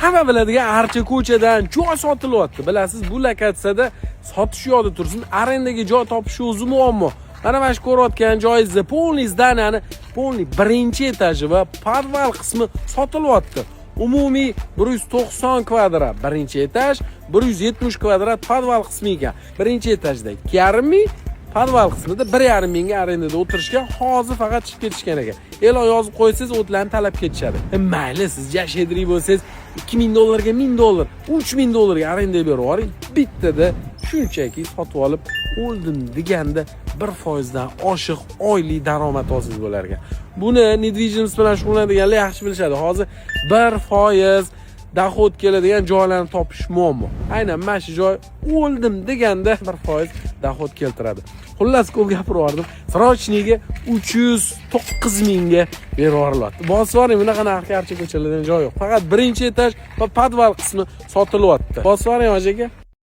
hamma biladigan archa ko'chadan joy sotilyapti. Bilasiz, bu lokatsiyada sotish yo'lida tursin, arendaga joy topish o'zi muammo. Mana shu ko'rayotgan joyingizda polniy zdaniyani polniy birinchi etaji va podval qismi sotilyapti. Umumiy 190 kvadrat birinchi etaj, 170 kvadrat podval qismi ekan. Birinchi etajda 2,5 ming, podval qismida 1,5 mingga arendada o'tirishga hozir faqat chiqib ketishgan ekan. E'lon yozib qo'ysangiz, o'tlarni talab ketishadi. Mayli, siz yashaydirik bo'lsangiz, $2,000 ga $1,000, $3,000 ga arenda berib yuboring. Bittada shunchaki sotib olib o'ldim deganda 1% dan oshiq oylik daromad olsangiz bo'lar ekan. Buni недвижимость bilan shug'ullanadiganlar yaxshi bilishadi. Hozir 1% dohod keladigan joylarni topish muammo. Aynan mana shu joy o'ldim deganda 1% dohod keltiradi. Xullas, ko'p gapirdim. Srochniga 309 mingga berib yuboriladi. Bosvoring, bunaqa narxga archa ko'chalardan joy yo'q. Faqat birinchi etaj va podval qismi sotilyapti. Bosvoring, hoji aka.